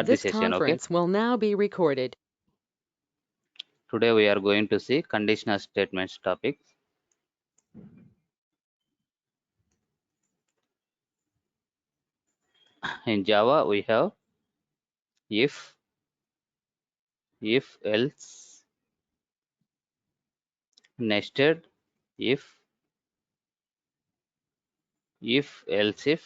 This session, okay? conference will now be recorded. Today we are going to see conditional statements topic. In Java we have if else, nested if else if,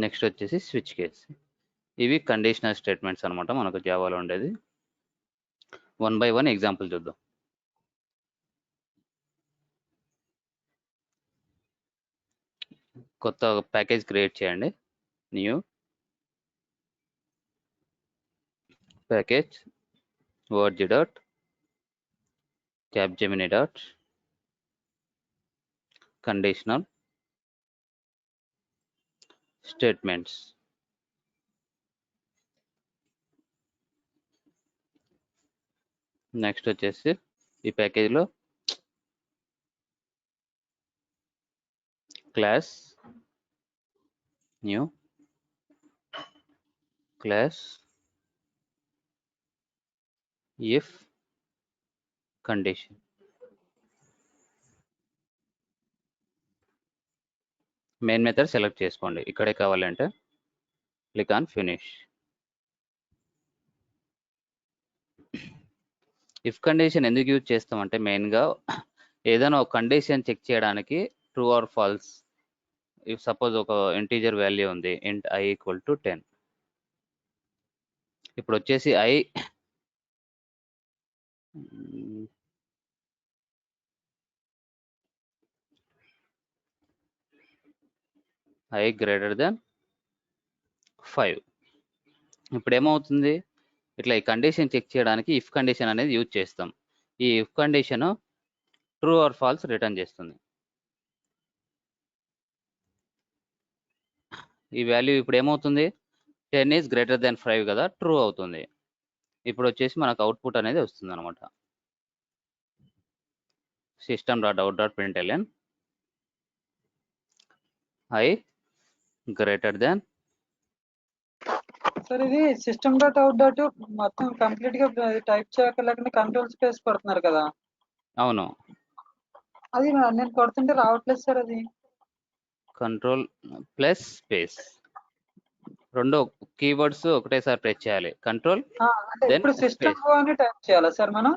next వచ్చేసి switch case. ఇవి conditional statements అనమాట మనకు జావాలో ఉండేది. 1 by 1 example చూద్దాం. కొత్త package create చేయండి. New package word dot Capgemini dot conditional statements. Next వచ్చేసి ఈ ప్యాకేజ్లో class new class if condition. Main method select చేసుకోండి. ఇక్కడే కావాలంటే click on finish. If condition ఎందుకు యూజ్ చేస్తామంటే మెయిన్గా ఏదైనా ఒక కండిషన్ చెక్ చేయడానికి true or false. If suppose ఒక ఇంటీజర్ వాల్యూ ఉంది ఇంట్ i ఈక్వల్ టు 10. ఇప్పుడు వచ్చేసి i గ్రేటర్ దెన్ 5. ఇప్పుడు ఏమవుతుంది, ఇట్లా ఈ కండిషన్ చెక్ చేయడానికి ఇఫ్ కండిషన్ అనేది యూజ్ చేస్తాం. ఈ if condition true or false return చేస్తుంది. ఈ వాల్యూ ఇప్పుడు ఏమవుతుంది, 10 ఈజ్ గ్రేటర్ దెన్ 5 కదా, ట్రూ అవుతుంది. ఇప్పుడు వచ్చేసి మనకు అవుట్పుట్ అనేది వస్తుంది అనమాట. system.out.println i greater than. Sir ఇది system.out. మొత్తం కంప్లీట్ గా టైప్ చేయలేకుండా కంట్రోల్ స్పేస్ కొడుతున్నారు కదా. అవును, అది నేను కొడుతుంటే రావట్లేదు సార్. అది కంట్రోల్ ప్లస్ స్పేస్ రెండు కీవర్డ్స్ ఒకటేసారి ప్రెస్ చేయాలి. కంట్రోల్ అంటే ఇప్పుడు సిస్టమ్ అని టైప్ చేయాలా సార్ మనం?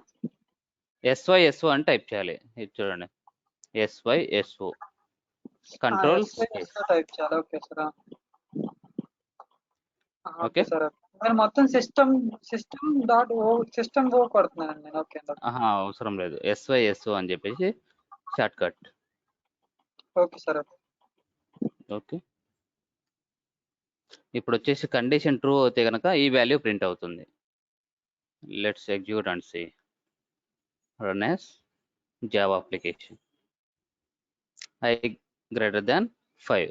SYSO అని టైప్ చేయాలి. ఇది చూడండి, SYSO కంట్రోల్ టైప్ చేయాలి. Okay sir. ఓకే సార్ నేను మొత్తం సిస్టమ్ కొడుతున్నాను నేను. ఓకే అవసరం లేదు, SYSO అని చెప్పేసి short cut. Okay sir. Okay, ఇప్పుడు వచ్చేసి కండిషన్ ట్రూ అయితే కనుక ఈ వాల్యూ ప్రింట్ అవుతుంది. Let's execute and see. Run as Java application. i greater than 5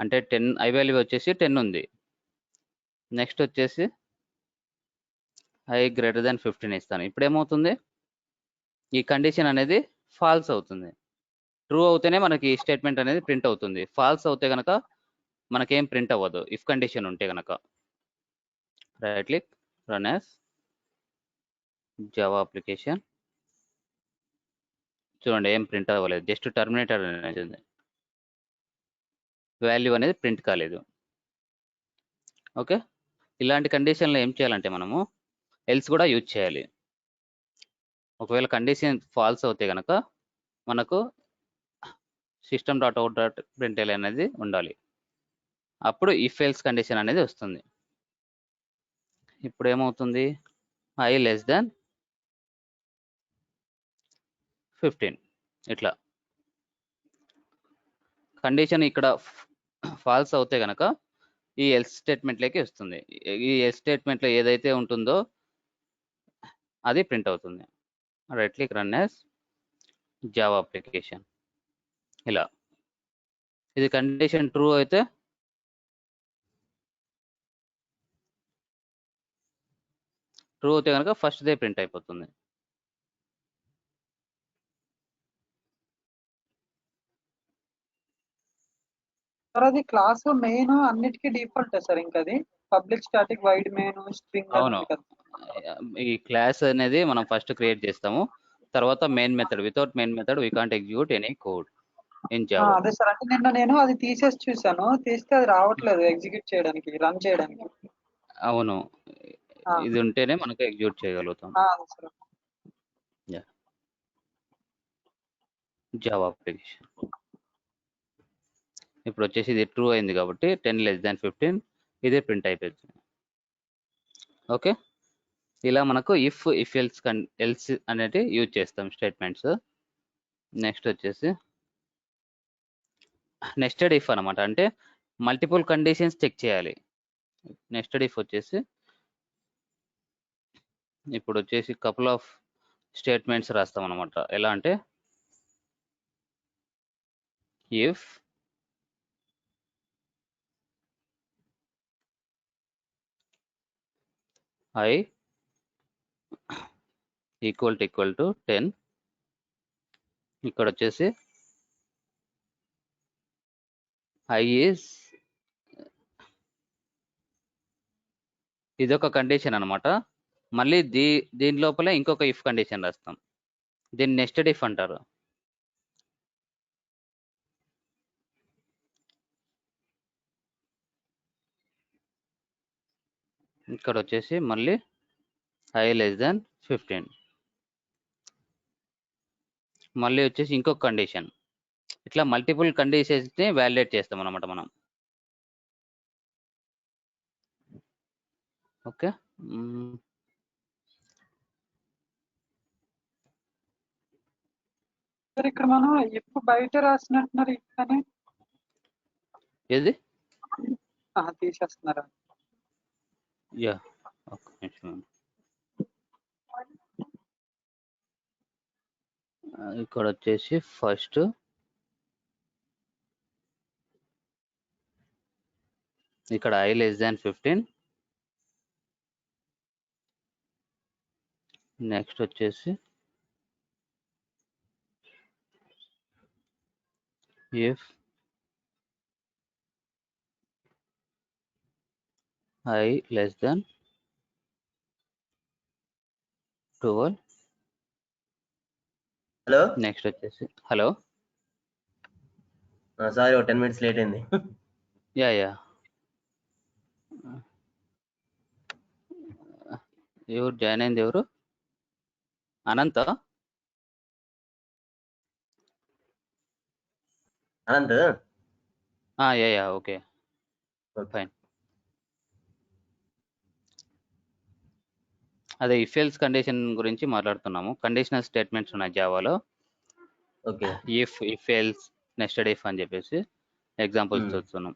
అంటే 10, i వాల్యూ వచ్చేసి 10 ఉంది. నెక్స్ట్ వచ్చేసి i గ్రేటర్ దాన్ 15 ఇస్తాను. ఇప్పుడు ఏమవుతుంది, ఈ కండిషన్ అనేది ఫాల్స్ అవుతుంది. ట్రూ అవుతేనే మనకి ఈ స్టేట్మెంట్ అనేది ప్రింట్ అవుతుంది. ఫాల్స్ అవుతే కనుక మనకేం ప్రింట్ అవ్వదు ఇఫ్ కండిషన్ ఉంటే కనుక. Right click, run as Java application. చూడండి, ఏం ప్రింట్ అవ్వలేదు, జస్ట్ టర్మినేటర్ అనేది ఉంది, వాల్యూ అనేది ప్రింట్ కాలేదు. ఓకే, ఇలాంటి కండిషన్లో ఏం చేయాలంటే మనము ఎల్స్ కూడా యూజ్ చేయాలి. ఒకవేళ కండిషన్ ఫాల్స్ అవుతే కనుక మనకు system.out.println అనేది ఉండాలి. అప్పుడు ఇఫ్ ఎల్స్ కండిషన్ అనేది వస్తుంది. ఇప్పుడు ఏమవుతుంది, i లెస్ దాన్ 15. ఇట్లా కండిషన్ ఇక్కడ ఫాల్స్ అవుతే కనుక ఈ ఎల్స్ స్టేట్మెంట్లోకి వస్తుంది. ఈ ఎల్స్ స్టేట్మెంట్లో ఏదైతే ఉంటుందో అది ప్రింట్ అవుతుంది. Right click, run as Java application. ఇలా ఇది కండిషన్ ట్రూ అయితే కనుక ఫస్ట్ దే ప్రింట్ అయిపోతుంది. సార్ అది క్లాస్ మెయిన్ అన్నిటికీ డిఫాల్ట్ సార్ ఇంకా అది public static wide main string అని అవును. ఉంది కదా. ఈ క్లాస్ అనేది మనం ఫస్ట్ క్రియేట్ చేస్తాము. తర్వాత main method, without main method we can't execute any code in Java. అదే సార్ అంటే నిన్న నేను అది తీసేసి చూసాను, తీస్తే అది రావట్లేదు ఎగ్జిక్యూట్ చేయడానికి, రన్ చేయడానికి. అవును, ఆ, ఇది ఉంటేనే మనకు ఎగ్జిక్యూట్ చేయగలుగుతాం. అదే సార్. జావా అప్లికేషన్ ఇప్పుడు వచ్చేసి ఇది ట్రూ అయింది కాబట్టి 10<15 ఇదే ప్రింట్ అయిపోతుంది. ఓకే, ఇలా మనకు ఇఫ్ ఎల్స్ అనేది యూజ్ చేస్తాం స్టేట్మెంట్స్. నెక్స్ట్ వచ్చేసి నెస్టెడ్ ఇఫ్ అనమాట, అంటే మల్టిపుల్ కండిషన్స్ చెక్ చేయాలి. నెస్టెడ్ ఇఫ్ వచ్చేసి ఇప్పుడు వచ్చేసి కపుల్ ఆఫ్ స్టేట్మెంట్స్ రాస్తాం అనమాట. ఎలా అంటే ఇఫ్ I ఈక్వల్ టు 10, ఇక్కడ వచ్చేసి I ఈజ్ ఇదొక కండిషన్ అనమాట. మళ్ళీ దీని లోపల ఇంకొక ఇఫ్ కండిషన్ రాస్తాం, దీన్ని నెస్టెడ్ ఇఫ్ అంటారు. ఇక్కడ వచ్చేసి మళ్ళీ I<15, మళ్ళీ వచ్చేసి ఇంకొక కండిషన్. ఇట్లా మల్టిపుల్ కండిషన్స్ని వ్యాలిడేట్ చేస్తాం అనమాట మనం. ఓకే, సార్ ఇక్కడ మనం ఇఫ్ బయట రాసినట్టున్నారు, ఇఫ్ అని ఏది తీసేస్తున్నారా? యా, ఒక్క నిమిషం. ఇక్కడ వచ్చేసి ఫస్ట్ ఇక్కడ I<15, నెక్స్ట్ వచ్చేసి ఇఫ్ I<12, హలో నెక్స్ట్ వచ్చేసి హలో సారీ, ఒక 10 minutes లేట్ అయింది. యా ఎవరు జాయిన్ అయింది? ఎవరు? Ananta? Anant yeah okay fine. అదే ఇఫ్ ఎల్స్ కండిషన్ గురించి మాట్లాడుతున్నాము. కండిషనల్ స్టేట్మెంట్స్ ఉన్నాయి జావాలో. Okay, if else, nested if అని చెప్పేసి ఎగ్జాంపుల్స్ చూస్తున్నాం.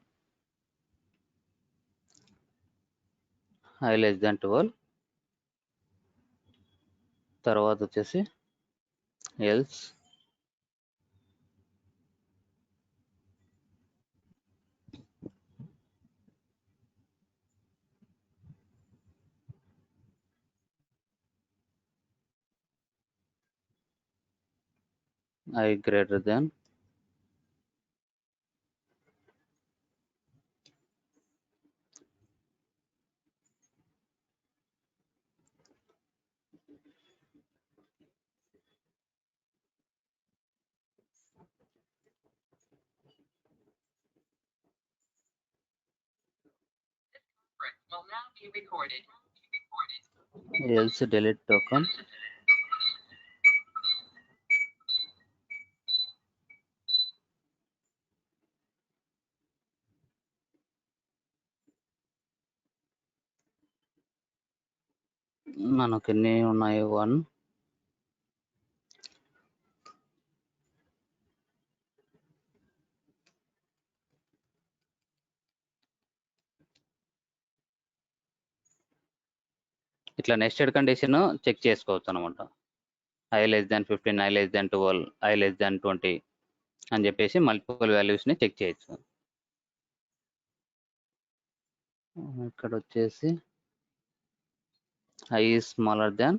I 12, తర్వాత వచ్చేసి else I, else delete token, మనకు ఎన్ని ఉన్నాయి? 1, ఇట్లా నెస్టెడ్ కండిషన్ చెక్ చేసుకోవచ్చు అనమాట. I<15, I<12, I<20 అని చెప్పేసి మల్టిపుల్ వాల్యూస్ని చెక్ చేయొచ్చు. ఇక్కడ వచ్చేసి I is smaller than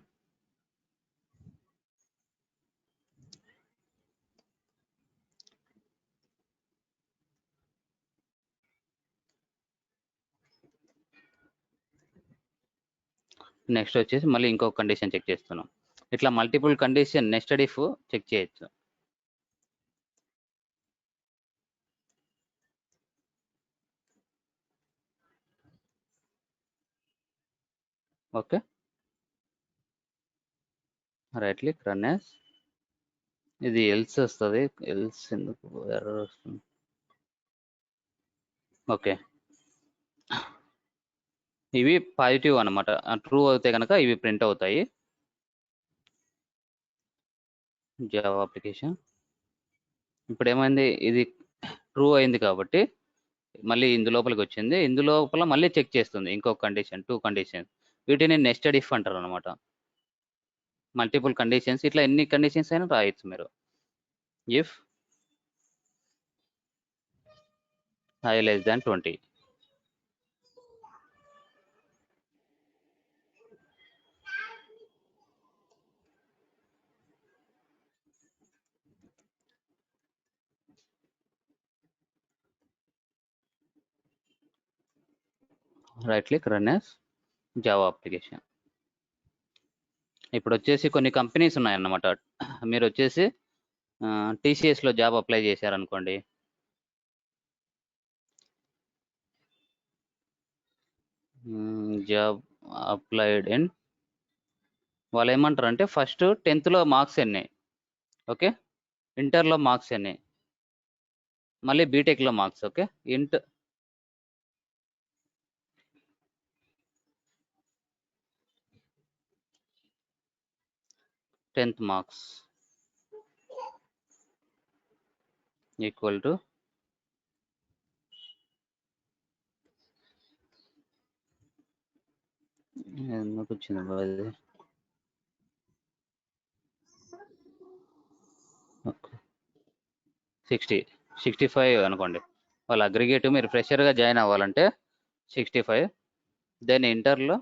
next వచ్చేసి మళ్ళీ ఇంకొక కండిషన్ చెక్ చేస్తున్నాం. ఇట్లా multiple condition nested if check చేయొచ్చు. Okay, right click run as. ఇది ఎల్స్ వస్తుంది, ఎల్స్ ఎందుకు ఎర్రర్ వస్తుంది? ఓకే, ఇవి పాజిటివ్ అనమాట. ట్రూ అయితే కనుక ఇవి ప్రింట్ అవుతాయి. జావా అప్లికేషన్ ఇప్పుడు ఏమైంది, ఇది ట్రూ అయింది కాబట్టి మళ్ళీ ఇందులోపలికి వచ్చింది. ఇందులోపల మళ్ళీ చెక్ చేస్తుంది ఇంకొక కండిషన్, 2 కండిషన్స్. వీటిని నెస్టెడ్ ఇఫ్ అంటారు అనమాట. మల్టిపుల్ కండిషన్స్, ఇట్లా ఎన్ని కండిషన్స్ అయినా రాయొచ్చు మీరు. If i less than 20. Right click run as Java application. ఇప్పుడు వచ్చేసి కొన్ని కంపెనీస్ ఉన్నాయన్నమాట. మీరు వచ్చేసి టీసీఎస్లో జాబ్ అప్లై చేశారనుకోండి, జాబ్ అప్లైడ్ ఇన్, వాళ్ళు ఏమంటారు అంటే ఫస్ట్ 10th మార్క్స్ ఎన్ని, ఓకే, ఇంటర్లో మార్క్స్ ఎన్ని, మళ్ళీ బీటెక్లో marks. Okay, tenth marks equal to ఎందుకు వచ్చింది అది, ఓకే 65 అనుకోండి. వాళ్ళ అగ్రిగేటివ్ మీరు ఫ్రెషర్గా జాయిన్ అవ్వాలంటే 65. దెన్ ఇంటర్లో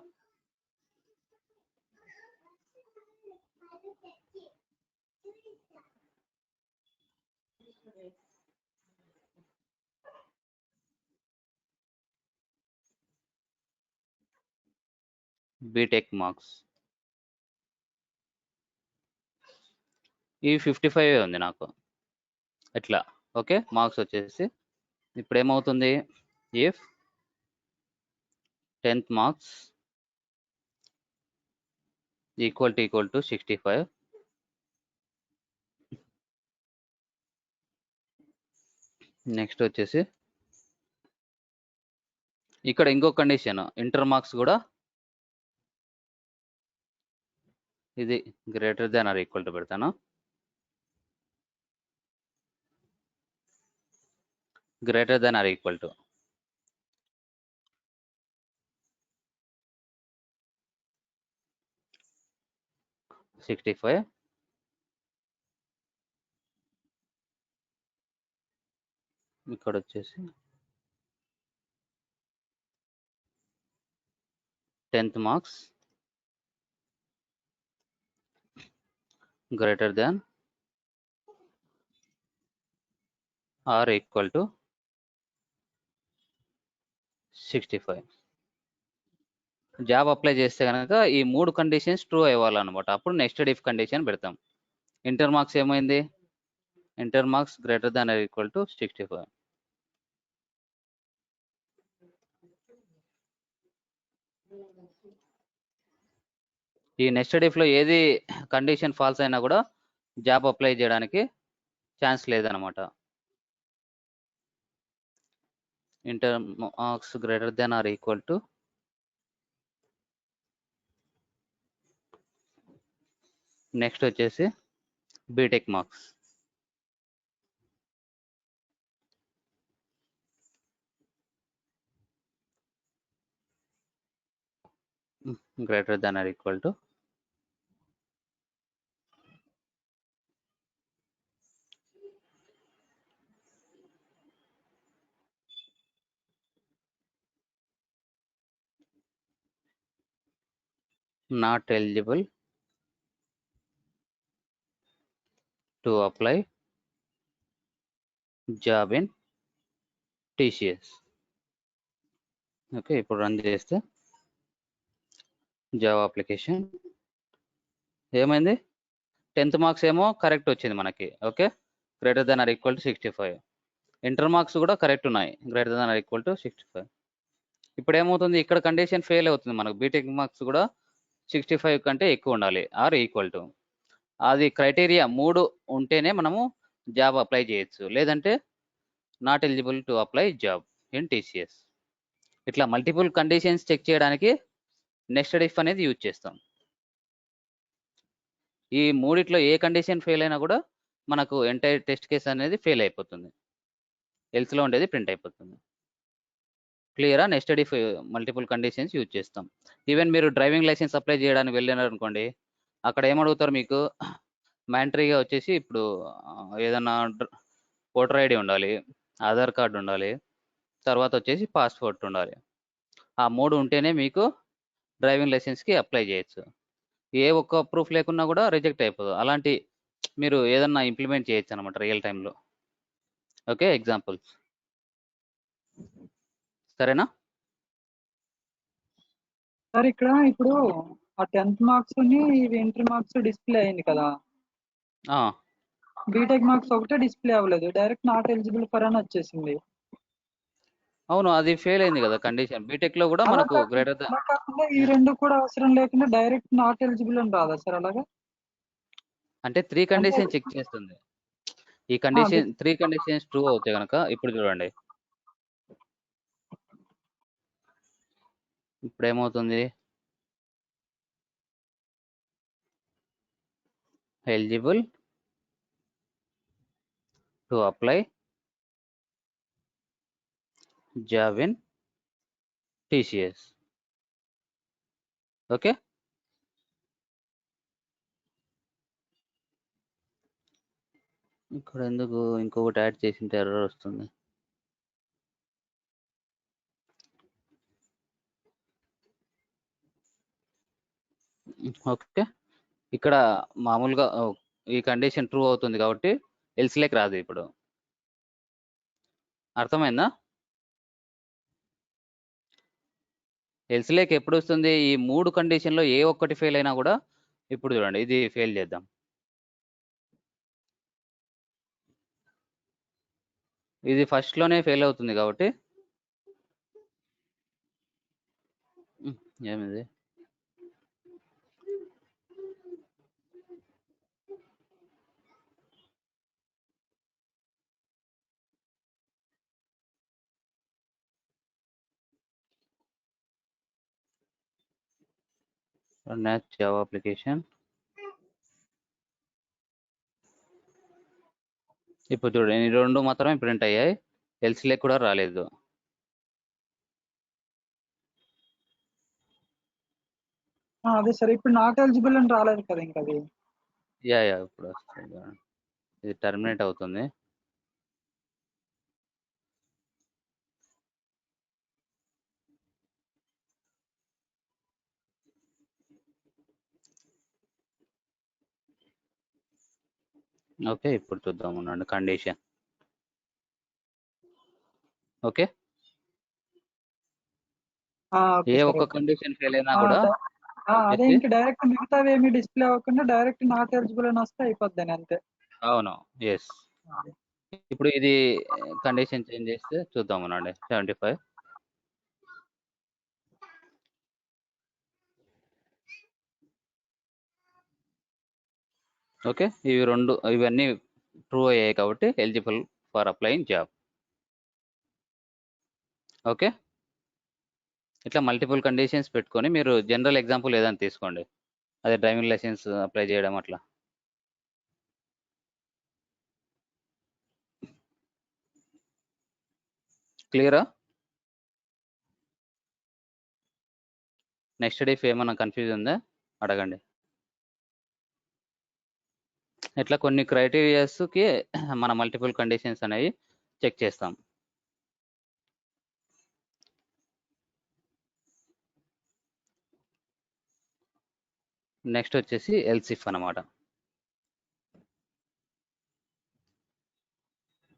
బీటెక్ మార్క్స్ ఈ 55 ఉంది నాకు ఎట్లా. ఓకే, మార్క్స్ వచ్చేసి ఇప్పుడు ఏమవుతుంది, if 10th marks equal to 65. Next వచ్చేసి ఇక్కడ ఇంకో కండిషన్, ఇంటర్ మార్క్స్ కూడా ఇది greater than or equal to పెడతాను. Greater than or equal to 65. ఇక్కడ వచ్చేసి 10th marks greater than or equal to 65. Job apply చేస్తే కనుక ఈ 3 కండిషన్స్ ట్రూ అవ్వాలన్నమాట. అప్పుడు నెక్స్ట్ ఇఫ్ కండిషన్ పెడతాం. ఇంటర్ మార్క్స్ ఏమైంది, inter marks greater than or equal to 65. ఈ నెక్స్ట్ ఇఫ్లో ఏది కండిషన్ ఫాల్స్ అయినా కూడా జాబ్ అప్లై చేయడానికి ఛాన్స్ లేదనమాట. Inter marks greater than or equal to next వచ్చేసి BTech marks greater than or equal to not eligible to apply job in TCS. Okay, ఇప్పుడు run చేస్తే జావా అప్లికేషన్ ఏమైంది 10th marks ఏమో correct వచ్చింది మనకి. Okay, greater than or equal to 65. Inter marks కూడా correct ఉన్నాయి, greater than or equal to 65. ఇప్పుడు ఏమవుతుంది, ఇక్కడ కండిషన్ ఫెయిల్ అవుతుంది మనకు. బీటెక్ మార్క్స్ కూడా 65 కంటే ఎక్కువ ఉండాలి ఆర్ ఈక్వల్ టు. అది క్రైటీరియా 3 ఉంటేనే మనము జాబ్ అప్లై చేయొచ్చు, లేదంటే not eligible to apply job in TCS. ఇట్లా మల్టిపుల్ కండిషన్స్ చెక్ చేయడానికి నెస్టెడ్ ఇఫ్ అనేది యూజ్ చేస్తాం. ఈ మూడిట్లో ఏ కండిషన్ ఫెయిల్ అయినా కూడా మనకు ఎంటైర్ టెస్ట్ కేస్ అనేది ఫెయిల్ అయిపోతుంది, ఎల్స్లో ఉండేది ప్రింట్ అయిపోతుంది. క్లియరా? Nested if multiple conditions use చేస్తాం. ఈవెన్ మీరు డ్రైవింగ్ లైసెన్స్ అప్లై చేయడానికి వెళ్ళినారు అనుకోండి, అక్కడ ఏమడుగుతారు మీకు, మ్యాండటరీగా వచ్చేసి ఇప్పుడు ఏదన్నా ఓటర్ ఐడి ఉండాలి, ఆధార్ కార్డు ఉండాలి, తర్వాత వచ్చేసి పాస్పోర్ట్ ఉండాలి. ఆ 3 ఉంటేనే మీకు డ్రైవింగ్ లైసెన్స్కి అప్లై చేయొచ్చు. ఏ ఒక్క ప్రూఫ్ లేకున్నా కూడా రిజెక్ట్ అయిపోదు. అలాంటి మీరు ఏదన్నా ఇంప్లిమెంట్ చేయొచ్చు అనమాట రియల్ టైంలో. Okay, examples. సరేనా? సార్ ఇక్కడ ఇప్పుడు ఆ 10th మార్క్స్ ఇవి ఇంటర్ మార్క్స్ డిస్ప్లే అయింది కదా, బీటెక్ మార్క్స్ ఒకటే డిస్ప్లే అవ్వలేదు, డైరెక్ట్ నాట్ ఎలిజిబుల్ ఫర్ అని వచ్చేసింది. అవును, అది ఫెయిల్ అయింది కదా కండిషన్. బీటెక్ లో కూడా మనకు గ్రేటర్ అలా కాకుండా ఈ రెండు కూడా అవసరం లేకుండా డైరెక్ట్ నాట్ ఎలిజిబుల్ అని రాదా సార్ అలాగా? అంటే 3 కండిషన్ చెక్ చేస్తుంది. ఈ కండిషన్ 3 కండిషన్స్ ట్రూ అవుతాయి కనుక, ఇప్పుడు చూడండి, ఇప్పుడు ఏమవుతుంది, eligible to apply job in TCS. Okay, ఇక్కడ ఎందుకు ఇంకొకటి యాడ్ చేసింటే ఎర్రర్ వస్తుంది. ఓకే, ఇక్కడ మామూలుగా ఈ కండిషన్ ట్రూ అవుతుంది కాబట్టి ఎల్స్లేక్ రాదు. ఇప్పుడు అర్థమైందా? ఎల్స్లేక్ ఎప్పుడు వస్తుంది, ఈ 3 కండిషన్లో ఏ ఒక్కటి ఫెయిల్ అయినా కూడా. ఇప్పుడు చూడండి, ఇది ఫెయిల్ చేద్దాం. ఇది ఫస్ట్లోనే ఫెయిల్ అవుతుంది కాబట్టి ఏమిది, నెక్స్ట్ జావా అప్లికేషన్. ఇప్పుడు చూడండి, ఈ 2 మాత్రమే ప్రింట్ అయ్యాయి, ఎల్స్లేక్ కూడా రాలేదు. అదే సార్, ఇప్పుడు నాట్ ఎలిజిబుల్ అని రాలేదు కదా ఇంకా అది. యా ఇప్పుడు వస్తుంది, ఇది టర్మినేట్ అవుతుంది. ఓకే, ఇప్పుడు చూద్దాం ఉండండి కండిషన్. ఓకే, ఏ ఒక్క కండిషన్ ఫెయిల్ అయినా కూడా అదే ఇంకా డైరెక్ట్ మిగతావి ఏమి డిస్ప్లే అవ్వకుండా డైరెక్ట్ నాట్ ఎలిజిబుల్ అని వస్తే అయిపోద్ది అంతే. అవును, ఎస్. ఇప్పుడు ఇది కండిషన్ చేంజ్ చేస్తే చూద్దాం అనండి. 75. ఓకే, ఇవన్నీ ట్రూ అయ్యాయి కాబట్టి eligible for applying job. Okay, ఇట్లా మల్టిపుల్ కండిషన్స్ పెట్టుకొని మీరు జనరల్ ఎగ్జాంపుల్ ఏదైనా తీసుకోండి, అదే డ్రైవింగ్ లైసెన్స్ అప్లై చేయడం అట్లా. క్లియరా? నెక్స్ట్ ఇఫ్ ఏమన్నా కన్ఫ్యూజ్ ఉందా అడగండి. ఇట్లా కొన్ని క్రైటీరియాస్కి మన మల్టిపుల్ కండిషన్స్ అనేవి చెక్ చేస్తాం. నెక్స్ట్ వచ్చేసి ఎల్స్ ఇఫ్ అనమాట.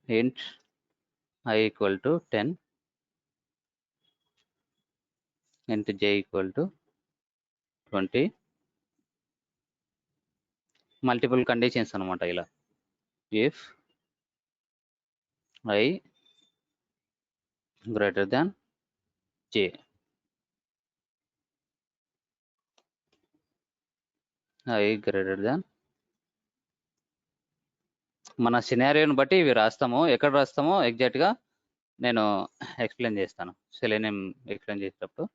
int I equal to 10, int j equal to 20 multiple conditions అనమాట ఇలా. If I greater than j, I greater than, మన సినారియోని బట్టి ఇవి రాస్తాము. ఎక్కడ రాస్తామో ఎగ్జాక్ట్గా నేను ఎక్స్ప్లెయిన్ చేస్తాను సెలీనియం ఎక్స్ప్లెయిన్ చేసేటప్పుడు.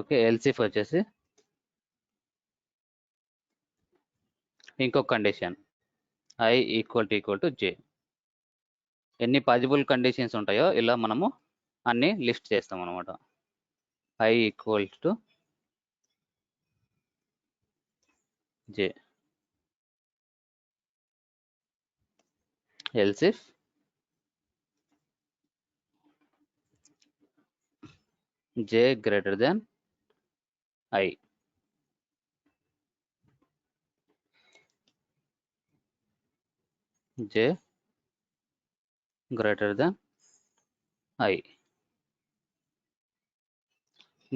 ఓకే, ఎల్సిఫ్ వచ్చేసి ఇంకొక condition I equal to j. ఎన్ని పాజిబుల్ కండిషన్స్ ఉంటాయో ఇలా మనము అన్ని లిస్ట్ చేస్తాం అనమాట. I equal to j. else if j greater than I, j greater than I.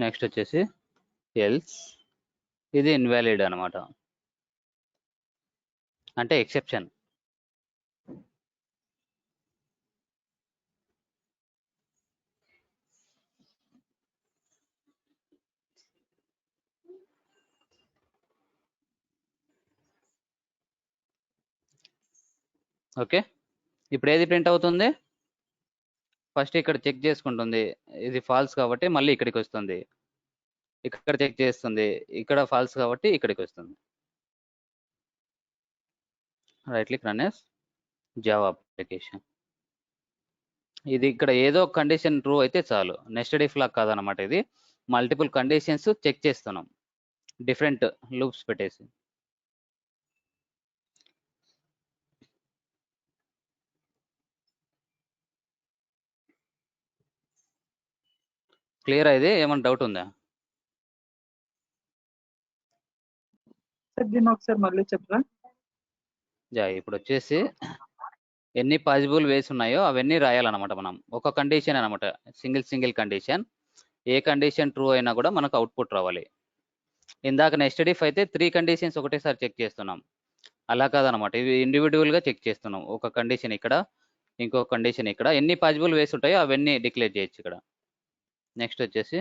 Next వచ్చేసి ఎల్స్, ఇది ఇన్వాలిడ్ అనమాట, అంటే ఎక్సెప్షన్. ఓకే, ఇప్పుడు ఏది ప్రింట్ అవుతుంది? ఫస్ట్ ఇక్కడ చెక్ చేసుకుంటుంది, ఇది ఫాల్స్ కాబట్టి మళ్ళీ ఇక్కడికి వస్తుంది. ఇక్కడ చెక్ చేస్తుంది, ఇక్కడ ఫాల్స్ కాబట్టి ఇక్కడికి వస్తుంది. Right click run as Java application. ఇది ఇక్కడ ఏదో కండిషన్ ట్రూ అయితే చాలు, నెస్టెడ్ ఇఫ్ లాగా కాదనమాట. ఇది మల్టిపుల్ కండిషన్స్ చెక్ చేస్తున్నాం డిఫరెంట్ లూప్స్ పెట్టేసి. క్లియర్ అయితే ఏమైనా డౌట్ ఉందా? దీన్ని ఒకసారి మళ్ళీ చెప్పరా? ఇప్పుడు వచ్చేసి ఎన్ని పాజిబుల్ వేస్ ఉన్నాయో అవన్నీ రాయాలన్నమాట మనం. ఒక కండిషన్ అనమాట, సింగిల్ కండిషన్. ఏ కండిషన్ ట్రూ అయినా కూడా మనకు అవుట్పుట్ రావాలి. ఇందాక నెస్టెడ్ ఇఫ్ అయితే 3 కండిషన్స్ ఒకటేసారి చెక్ చేస్తున్నాం, అలా కాదనమాట. ఇవి ఇండివిజువల్గా చెక్ చేస్తున్నాం. ఒక కండిషన్ ఇక్కడ, ఇంకో కండిషన్ ఇక్కడ. ఎన్ని పాజిబుల్ వేస్ ఉంటాయో అవన్నీ డిక్లేర్ చేయొచ్చు ఇక్కడ. నెక్స్ట్ వచ్చేసి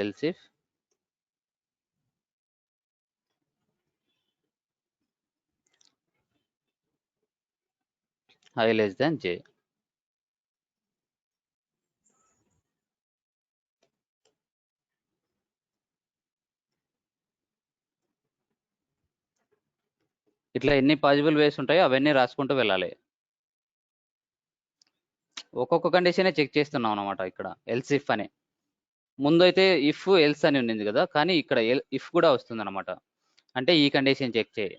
else if I less than j. ఇట్లా ఎన్ని పాజిబుల్ వేస్ ఉంటాయో అవన్నీ రాసుకుంటూ వెళ్ళాలి. ఒక్కొక్క కండిషనే చెక్ చేస్తున్నాం అనమాట. ఇక్కడ ఎల్స్ ఇఫ్ అని ముందు అయితే ఇఫ్ ఎల్స్ అని ఉంది కదా, కానీ ఇక్కడ ఇఫ్ కూడా వస్తుంది అనమాట. అంటే ఈ కండిషన్ చెక్ చేయి,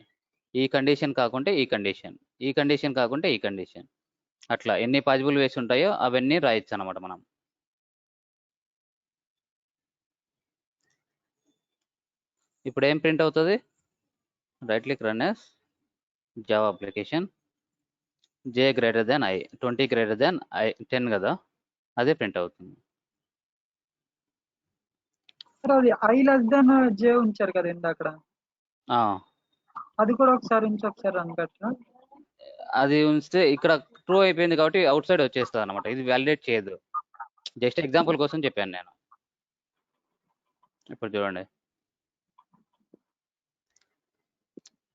ఈ కండిషన్ కాకుంటే ఈ కండిషన్, ఈ కండిషన్ కాకుంటే ఈ కండిషన్. అట్లా ఎన్ని పాజిబుల్ వేస్ ఉంటాయో అవన్నీ రాయొచ్చు అనమాట మనం. ఇప్పుడు ఏం ప్రింట్ అవుతుంది? Right click run as Java application, j greater then I, 20 greater then I 10 కదా, అదే ప్రింట్ అవుతుంది. అది I లెస్ దెన్ j ఉంచారు కదా ఇందాక, అది కూడా ఒకసారి ఉంచి ఒకసారి రన్ పెట్టరా? అది ఉంచితే ఇక్కడ ట్రూ అయిపోయింది కాబట్టి అవుట్ సైడ్ వచ్చేస్తుంది అనమాట. ఇది వ్యాలిడేట్ చేయదు, జస్ట్ ఎగ్జాంపుల్ కోసం చెప్పాను నేను. ఇప్పుడు చూడండి,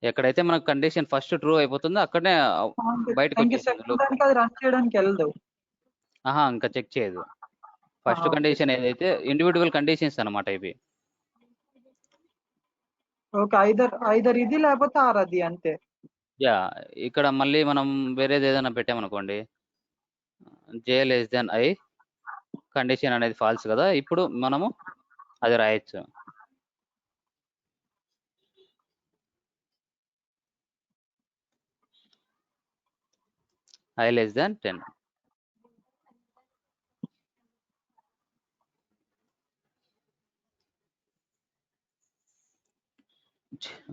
ఎక్కడైతే మనకు కండిషన్ ఫస్ట్ ట్రూ అయిపోతుందో అక్కడనే బయటకు వచ్చేస్తుంది. అది రన్ చేయడానికి వెళ్ళదు, ఇంకా చెక్ చేయదు. ఫస్ట్ కండిషన్ ఏదైతే ఇండివిజువల్ కండిషన్స్ అనమాట ఇవి. ఓకే, ఐదర్ ఇది లేకపోతే ఆర్ అది, అంతే. ఇక్కడ మళ్ళీ మనం వేరేది ఏదైనా పెట్టామనుకోండి, j less than I, condition అనేది ఫాల్స్ కదా, ఇప్పుడు మనము అది రాయొచ్చు. I less than 10.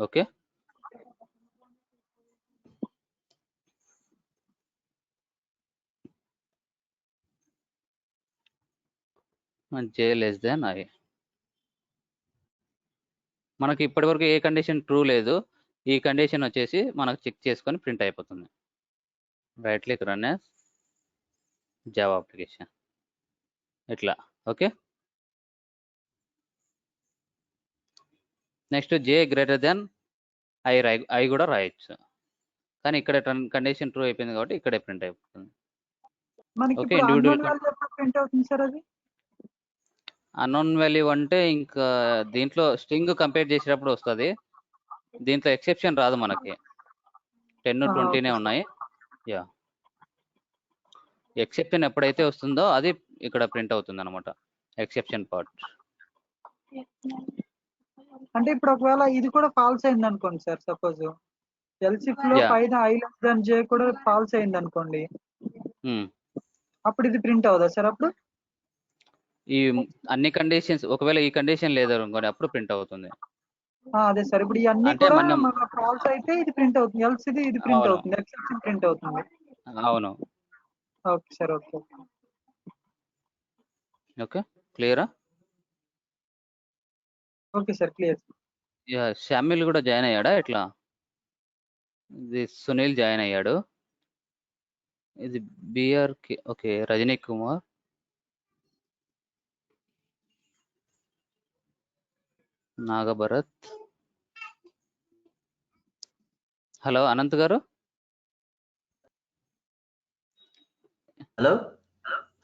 Okay. j less than I. మనకి ఇప్పటివరకు ఏ కండిషన్ ట్రూ లేదు, ఈ కండిషన్ వచ్చేసి మనకు చెక్ చేసుకొని ప్రింట్ అయిపోతుంది. Right click run as Java application ఇట్లా. Okay, next j greater then I కూడా రాయొచ్చు, కానీ ఇక్కడ కండిషన్ ట్రూ అయిపోయింది కాబట్టి ఇక్కడే ప్రింట్ అయిపోతుంది. మనకి ఓకే, ఇప్పుడు ఇండివిజువల్ అన్నోన్ వాల్యూ ఎప్పుడు ప్రింట్ అవుతుంది సార్ అది? అన్నోన్ వాల్యూ అంటే ఇంకా దీంట్లో స్ట్రింగ్ కంపేర్ చేసేటప్పుడు వస్తుంది, దీంట్లో ఎక్సెప్షన్ రాదు మనకి. 10 20నే ఉన్నాయి. యా, ఎక్సెప్షన్ ఎప్పుడైతే వస్తుందో అది ఇక్కడ ప్రింట్ అవుతుంది అనమాట, ఎక్సెప్షన్ పార్ట్. అంటే ఇప్పుడు ఒకవేళ ఇది కూడా ఫాల్స్ అయింది అనుకోండి సార్, సపోజ్ ఎల్సిఫ్ లో Yeah. పైన I less than J కూడా ఫాల్స్ అయింది అనుకోండి, Hmm. అప్పుడు ఇది ప్రింట్ అవుదా సార్? అప్పుడు ఈ అన్ని కండిషన్స్, ఒకవేళ ఈ కండిషన్ లేదు అనుకోండి అప్పుడు ప్రింట్ అవుతుంది. అదే సార్, ఇప్పుడు ఇవన్నీ అంటే కూడా మనం మన ఫాల్స్ అయితే ఇది ప్రింట్ అవుతుంది, ఎల్స్ ఇది ప్రింట్ అవును. అవుతుంది, ఎక్సెప్షన్ ప్రింట్ అవుతుంది. అవును. Okay sir, okay. ఓకే, క్లియరా? Okay sir, clear. Yeah, Shamil కూడా జాయిన్ అయ్యాడా ఇట్లా? ఇది సునీల్ జాయిన్ అయ్యాడు, ఇది బిఆర్కి. Okay, Rajani Kumar, Nagabharat. Hello Anant garu. Hello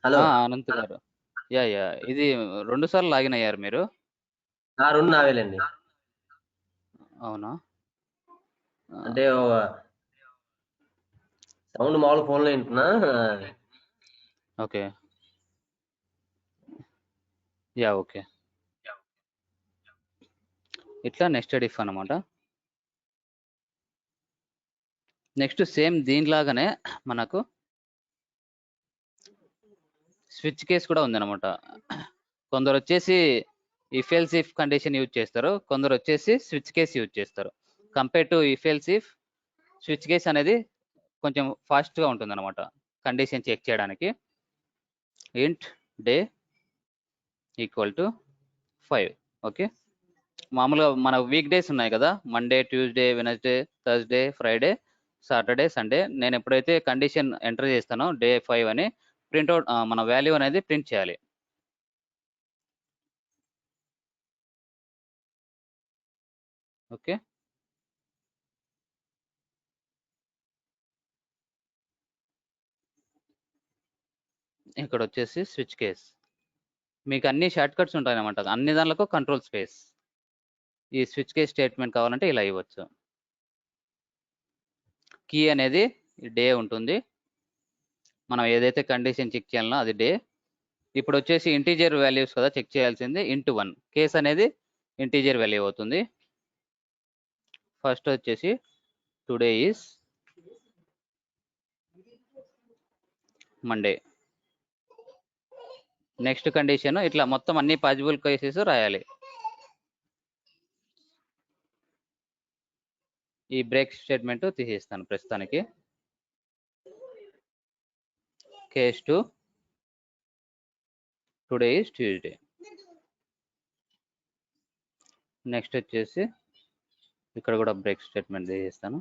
hello Anant గారు, యా యా, ఇది 2 సార్లు లాగిన్ అయ్యారు మీరు. 2 నావేలండి. అవునా? అంటే సౌండ్ మామూలు ఫోన్ లో వింటున్నా. Okay, yeah okay. ఇట్లా నెక్స్టెడ్ ఇఫ్ అనమాట. నెక్స్ట్ సేమ్ దీనిలాగానే మనకు స్విచ్ కేస్ కూడా ఉందన్నమాట. కొందరు వచ్చేసి if else if condition use చేస్తారు, కొందరు వచ్చేసి స్విచ్ కేస్ యూజ్ చేస్తారు. Compare to if else if, switch case అనేది కొంచెం ఫాస్ట్గా ఉంటుంది అనమాట కండిషన్ చెక్ చేయడానికి. ఇంట్ డే ఈక్వల్ టు 5. ఓకే, మామూలుగా మన వీక్ డేస్ ఉన్నాయి కదా, Monday, Tuesday, Wednesday, Thursday, Friday, Saturday, Sunday. నేను ఎప్పుడైతే కండిషన్ ఎంటర్ చేస్తానో డే 5 అని ప్రింట్అవుట్ మన వాల్యూ అనేది ప్రింట్ చేయాలి. ఓకే, ఇక్కడ వచ్చేసి స్విచ్ కేస్, మీకు అన్ని షార్ట్ కట్స్ ఉంటాయి అనమాట, అన్ని దానిలకు కంట్రోల్ స్పేస్. ఈ స్విచ్ కేస్ స్టేట్మెంట్ కావాలంటే ఇలా ఇవ్వచ్చు. కీ అనేది డే ఉంటుంది, మనం ఏదైతే కండిషన్ చెక్ చేయాలనో అది డే. ఇప్పుడు వచ్చేసి ఇంటీజర్ వాల్యూస్ కదా చెక్ చేయాల్సింది, ఇంటూ 1. కేస్ అనేది ఇంటీజర్ వాల్యూ అవుతుంది. ఫస్ట్ వచ్చేసి today is Monday. Next condition ఇట్లా మొత్తం అన్ని పాసిబుల్ కేసెస్ రాయాలి. ఈ బ్రేక్ స్టేట్మెంట్ తీసేస్తాను ప్రస్తుతానికి. Case 2 today is Tuesday. Next వచ్చేసి ఇక్కడ కూడా బ్రేక్ స్టేట్మెంట్ తీసేస్తాను.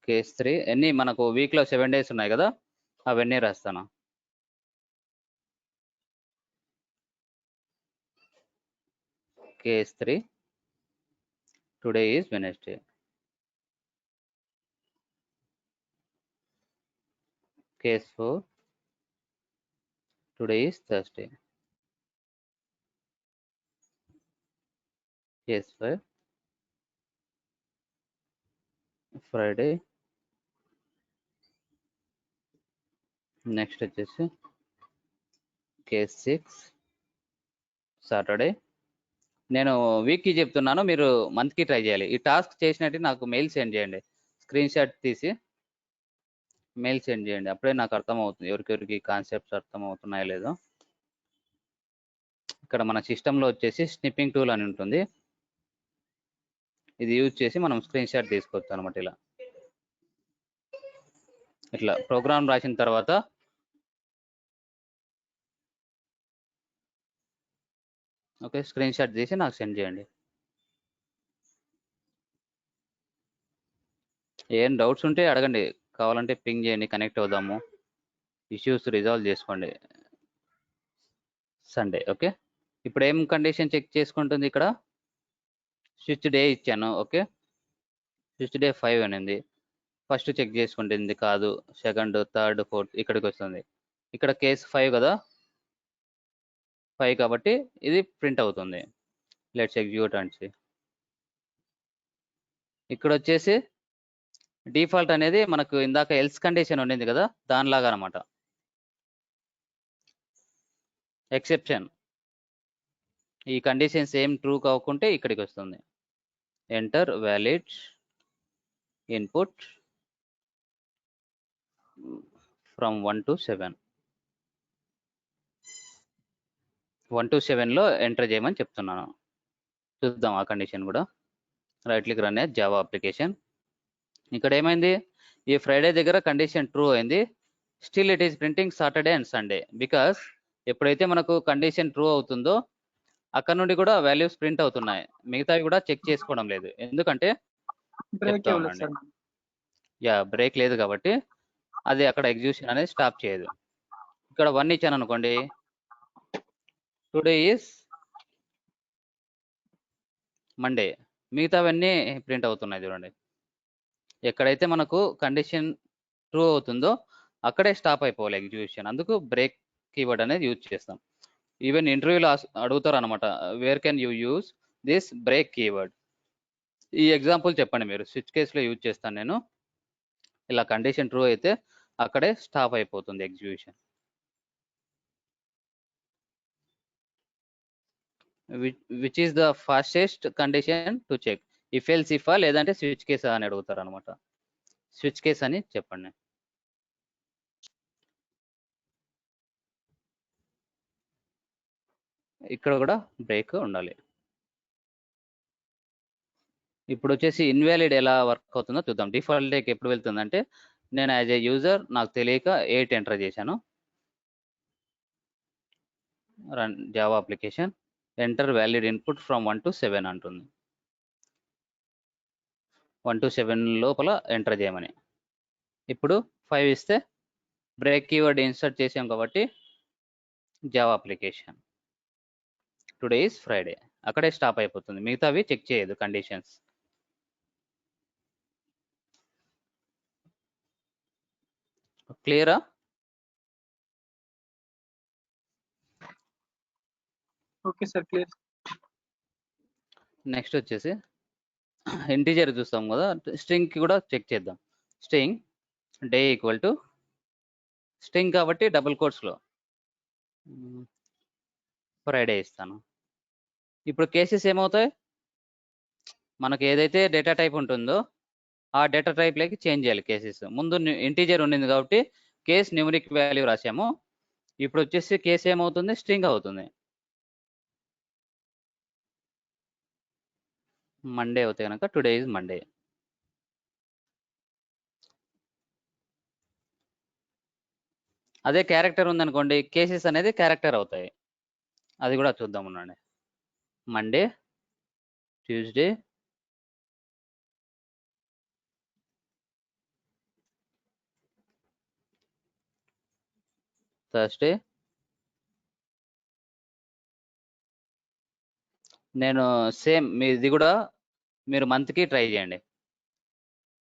కేస్ 3, ఎన్ని మనకు వీక్లో 7 days ఉన్నాయి కదా, అవన్నీ రాస్తాను. Case 3 today is Wednesday. Case 4 today is Thursday. Case 5 Friday. Next వచ్చేసి కేస్ 6 సాటర్డే. నేను వీక్కి చెప్తున్నాను, మీరు మంత్కి ట్రై చేయాలి. ఈ టాస్క్ చేసినట్టు నాకు మెయిల్ సెండ్ చేయండి, స్క్రీన్ షాట్ తీసి మెయిల్ సెండ్ చేయండి, అప్పుడే నాకు అర్థమవుతుంది ఎవరికెవరికి కాన్సెప్ట్స్ అర్థమవుతున్నాయో లేదో. ఇక్కడ మన సిస్టంలో వచ్చేసి స్నిప్పింగ్ టూల్ అని ఉంటుంది, ఇది యూజ్ చేసి మనం స్క్రీన్ షాట్ తీసుకోవచ్చు అనమాట. ఇట్లా ప్రోగ్రామ్ రాసిన తర్వాత ఓకే, స్క్రీన్ షాట్ తీసి నాకు సెండ్ చేయండి. ఏం డౌట్స్ ఉంటే అడగండి, కావాలంటే పింగ్ చేయండి, కనెక్ట్ అవుదాము, ఇష్యూస్ రిజాల్వ్ చేసుకోండి సండే. ఓకే, ఇప్పుడు ఏం కండిషన్ చెక్ చేసుకుంటుంది ఇక్కడ? స్విచ్ డే ఇచ్చాను. ఓకే, స్విచ్ డే 5 అనింది. ఫస్ట్ చెక్ చేసుకుంటుంది, కాదు. సెకండ్, థర్డ్, ఫోర్త్ ఇక్కడికి వస్తుంది. ఇక్కడ కేసు 5 కదా, 5 కాబట్టి ఇది ప్రింట్ అవుతుంది. Let's execute and see. ఇక్కడ వచ్చేసి డిఫాల్ట్ అనేది మనకు ఇందాక ఎల్స్ కండిషన్ ఉండింది కదా, దానిలాగా అనమాట. ఎక్సెప్షన్, ఈ కండిషన్స్ ఏం ట్రూ కాకుంటే ఇక్కడికి వస్తుంది. Enter valid input from 1 to 7. 1 to 7లో ఎంటర్ చేయమని చెప్తున్నాను. చూద్దాం ఆ కండిషన్ కూడా. Right click run as Java application. ఇక్కడ ఏమైంది, ఈ ఫ్రైడే దగ్గర కండిషన్ ట్రూ అయింది. Still it is printing Saturday and Sunday. Because ఎప్పుడైతే మనకు కండిషన్ ట్రూ అవుతుందో అక్కడ నుండి కూడా వాల్యూస్ ప్రింట్ అవుతున్నాయి, మిగతావి కూడా చెక్ చేసుకోవడం లేదు. ఎందుకంటే బ్రేక్ చెప్తా ఇవ్వలేదు ఉండండి. సార్. యా, బ్రేక్ లేదు కాబట్టి అది అక్కడ ఎగ్జిక్యూషన్ అనేది స్టాప్ చేయదు. ఇక్కడ 1 ఇచ్చాను అనుకోండి, టుడే ఈస్ మండే, మిగతావన్నీ ప్రింట్ అవుతున్నాయి. చూడండి, ఎక్కడైతే మనకు కండిషన్ ట్రూ అవుతుందో అక్కడే స్టాప్ అయిపోవాలి ఎగ్జిక్యూషన్. అందుకు బ్రేక్ కీవర్డ్ అనేది యూజ్ చేస్తాం. ఈవెన్ ఇంటర్వ్యూలో అడుగుతారు అనమాట, where can you use this break keyword. ఈ ఎగ్జాంపుల్ చెప్పండి మీరు. స్విచ్ కేసులో యూజ్ చేస్తాను నేను. ఇలా కండిషన్ ట్రూ అయితే అక్కడే స్టాప్ అయిపోతుంది execution. Which is the fastest condition to check, if else ఇఫా లేదంటే స్విచ్ కేస్ అని అడుగుతారు అనమాట. స్విచ్ కేస్ అని చెప్పండి. ఇక్కడ కూడా బ్రేక్ ఉండాలి. ఇప్పుడు వచ్చేసి ఇన్వాలిడ్ ఎలా వర్క్ అవుతుందో చూద్దాం. డిఫాల్ట్ డేకి ఎప్పుడు వెళ్తుందంటే, నేను యాజ్ ఏ యూజర్ నాకు తెలియక 8 ఎంటర్ చేశాను. Run Java application, enter valid input from 1 to 7 అంటుంది. 1 to 7 లోపల ఎంటర్ చేయమని. ఇప్పుడు 5 ఇస్తే బ్రేక్ కీవర్డ్ ఇన్సర్ట్ చేసాం కాబట్టి Java application today is Friday, అక్కడే స్టాప్ అయిపోతుంది, మిగతావి చెక్ చేయదు కండిషన్స్. క్లియరా? Okay sir, clear. నెక్స్ట్ వచ్చేసి ఇంటీజర్ చూస్తాం కదా, స్ట్రింగ్కి కూడా చెక్ చేద్దాం. String day equal to string కాబట్టి డబుల్ కోట్స్లో ఫ్రైడే ఇస్తాను. ఇప్పుడు కేసెస్ ఏమవుతాయి, మనకు ఏదైతే డేటా టైప్ ఉంటుందో ఆ డేటా టైప్లోకి చేంజ్ చేయాలి కేసెస్. ముందు ఇంటీజర్ ఉండింది కాబట్టి కేస్ న్యూమరిక్ వాల్యూ రాసాము. ఇప్పుడు వచ్చేసి కేస్ ఏమవుతుంది, స్ట్రింగ్ అవుతుంది. మండే అవుతే కనుక టుడే ఈజ్ మండే. అదే క్యారెక్టర్ ఉందనుకోండి, కేసెస్ అనేది క్యారెక్టర్ అవుతాయి. అది కూడా చూద్దాం ఉండండి. Monday, Tuesday, Thursday. నేను సేమ్ ఇది కూడా మీరు మంత్కి ట్రై చేయండి,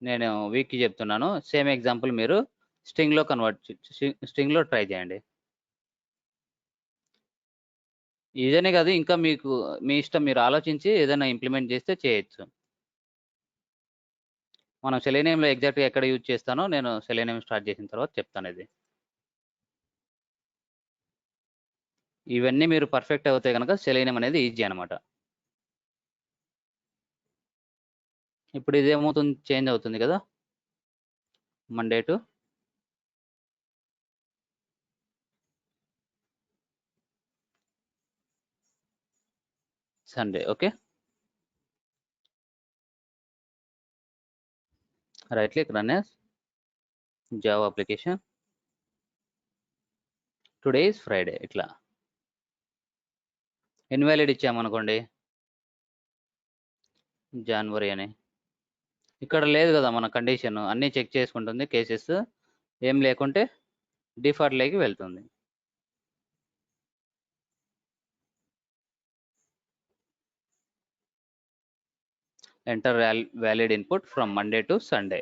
నేను వీక్కి చెప్తున్నాను. సేమ్ ఎగ్జాంపుల్ మీరు స్ట్రింగ్లో స్ట్రింగ్లో ట్రై చేయండి. ఇదనే కాదు, ఇంకా మీకు మీ ఇష్టం, మీరు ఆలోచించి ఏదైనా ఇంప్లిమెంట్ చేస్తే చేయొచ్చు. మనం సెలీనియంలో ఎగ్జాక్ట్గా ఎక్కడ యూజ్ చేస్తానో నేను సెలీనియం స్టార్ట్ చేసిన తర్వాత చెప్తాను. ఇది ఇవన్నీ మీరు పర్ఫెక్ట్ అవుతాయి కనుక సెలీనియం అనేది ఈజీ అనమాట. ఇప్పుడు ఇదేమవుతుంది, చేంజ్ అవుతుంది కదా, Monday to Sunday. Okay, right click run as Java application, today is Friday. ఇట్లా ఇన్వాలిడ్ ఇచ్చామనుకోండి జనవరి అని, ఇక్కడ లేదు కదా మన కండిషన్, అన్నీ చెక్ చేసుకుంటుంది కేసెస్, ఏం లేకుంటే డిఫాల్ట్లోకి వెళ్తుంది. Enter valid input from Monday to Sunday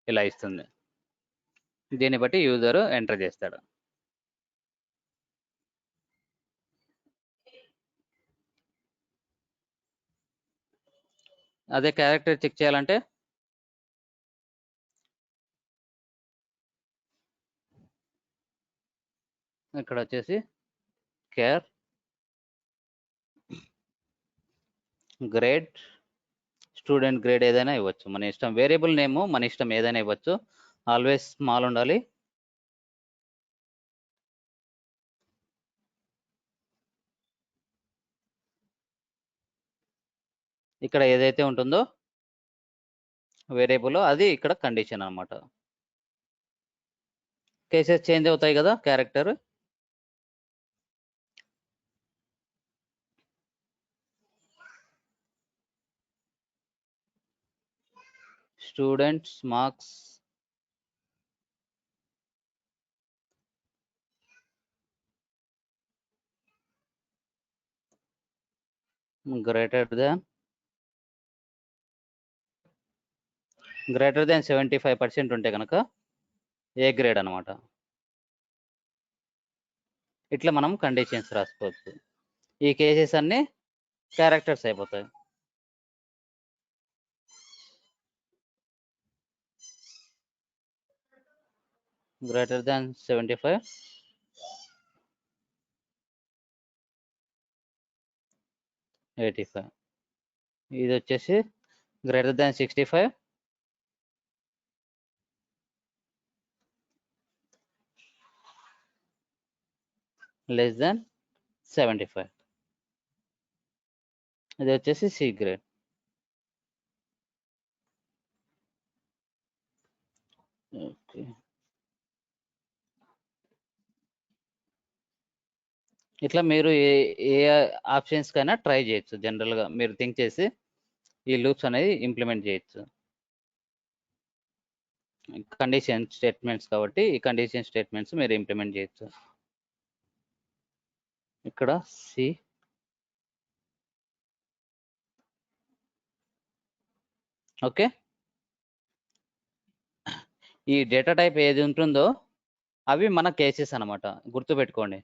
ఇలా ఇస్తుంది. దీన్ని బట్టి యూజర్ ఎంటర్ చేస్తాడు. అదే క్యారెక్టర్ చెక్ చేయాలంటే ఇక్కడ వచ్చేసి కేర్ గ్రేడ్, స్టూడెంట్ గ్రేడ్ ఏదైనా ఇవ్వచ్చు, మన ఇష్టం. వేరియబుల్ నేమ్ మన ఇష్టం ఏదైనా ఇవ్వచ్చు, ఆల్వేస్ స్మాల్ ఉండాలి. ఇక్కడ ఏదైతే ఉంటుందో వేరియబుల్ అది ఇక్కడ కండిషన్ అన్నమాట. కేసెస్ చేంజ్ అవుతాయి కదా క్యారెక్టర్. స్టూడెంట్స్ మార్క్స్ గ్రేటర్ దాన్ 75% ఉంటే కనుక ఏ గ్రేడ్ అనమాట. ఇట్లా మనం కండిషన్స్ రాసుకోవచ్చు. ఈ కేసెస్ అన్ని క్యారెక్టర్స్ అయిపోతాయి. Greater than 75, 85. ఇది వచ్చేసి గ్రేటర్ దాన్ 65, లెస్ దాన్ 75. ఇది వచ్చేసి సి గ్రేడ్. ఓకే, ఇట్లా మీరు ఏ ఆప్షన్స్ కైనా ట్రై చేయొచ్చు. జనరల్గా మీరు థింక్ చేసి ఈ లూప్స్ అనేది ఇంప్లిమెంట్ చేయొచ్చు. కండిషన్ స్టేట్మెంట్స్ కాబట్టి ఈ కండిషన్ స్టేట్మెంట్స్ మీరు ఇంప్లిమెంట్ చేయొచ్చు. ఇక్కడ సి ఓకే. ఈ డేటా టైప్ ఏది ఉంటుందో అవి మన కేసెస్ అనమాట, గుర్తుపెట్టుకోండి.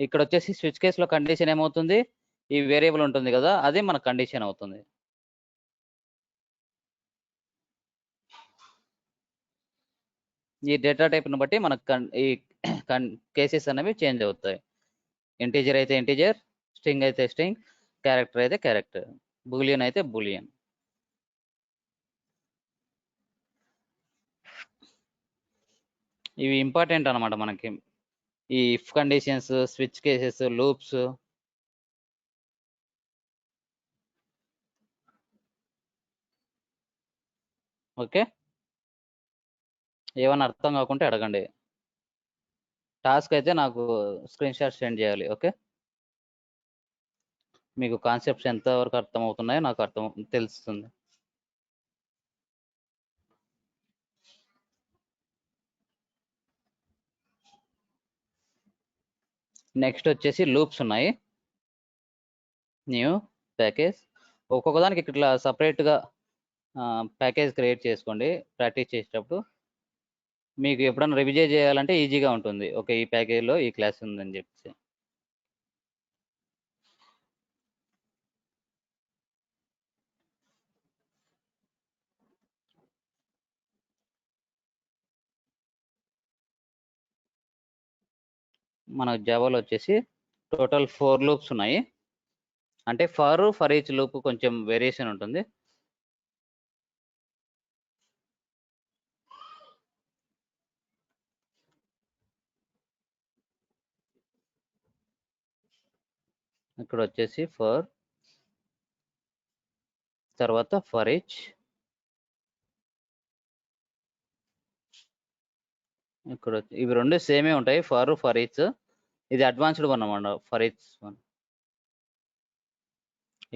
ఇక్కడ వచ్చేసి స్విచ్ కేసులో కండిషన్ ఏమవుతుంది, ఈ వేరియబుల్ ఉంటుంది కదా అది మన కండిషన్ అవుతుంది. ఈ డేటా టైప్ను బట్టి మనకు ఈ కేసెస్ అనేవి చేంజ్ అవుతాయి. ఇంటీజర్ అయితే ఇంటీజర్, స్ట్రింగ్ అయితే స్ట్రింగ్, క్యారెక్టర్ అయితే క్యారెక్టర్, బూలియన్ అయితే బూలియన్. ఇవి ఇంపార్టెంట్ అనమాట మనకి, ఈ if conditions, switch cases, loops. Okay, ఏమైనా అర్థం కాకుంటే అడగండి. టాస్క్ అయితే నాకు స్క్రీన్ షాట్ సెండ్ చేయాలి. ఓకే, మీకు కాన్సెప్ట్స్ ఎంతవరకు అర్థమవుతున్నాయో నాకు తెలుస్తుంది. నెక్స్ట్ వచ్చేసి లూప్స్ ఉన్నాయి. న్యూ ప్యాకేజ్, ఒక్కొక్క దానికి ఇట్లా సపరేట్గా ప్యాకేజ్ క్రియేట్ చేసుకోండి. ప్రాక్టీస్ చేసేటప్పుడు మీకు ఎప్పుడైనా రివిజన్ చేయాలంటే ఈజీగా ఉంటుంది. ఓకే, ఈ ప్యాకేజ్లో ఈ క్లాస్ ఉందని చెప్పేసి. మన జావాలో వచ్చేసి టోటల్ 4 లూప్స్ ఉన్నాయి. అంటే ఫర్ ఈచ్ లూప్ కొంచెం వేరియేషన్ ఉంటుంది. ఇక్కడ వచ్చేసి ఫర్, తర్వాత ఫర్ ఈచ్, ఇక్కడ ఇవి రెండు సేమే ఉంటాయి, ఫర్ ఈచ్. ఇది అడ్వాన్స్డ్ వన్ అన్నమాట ఫర్ ఈచ్ వన్.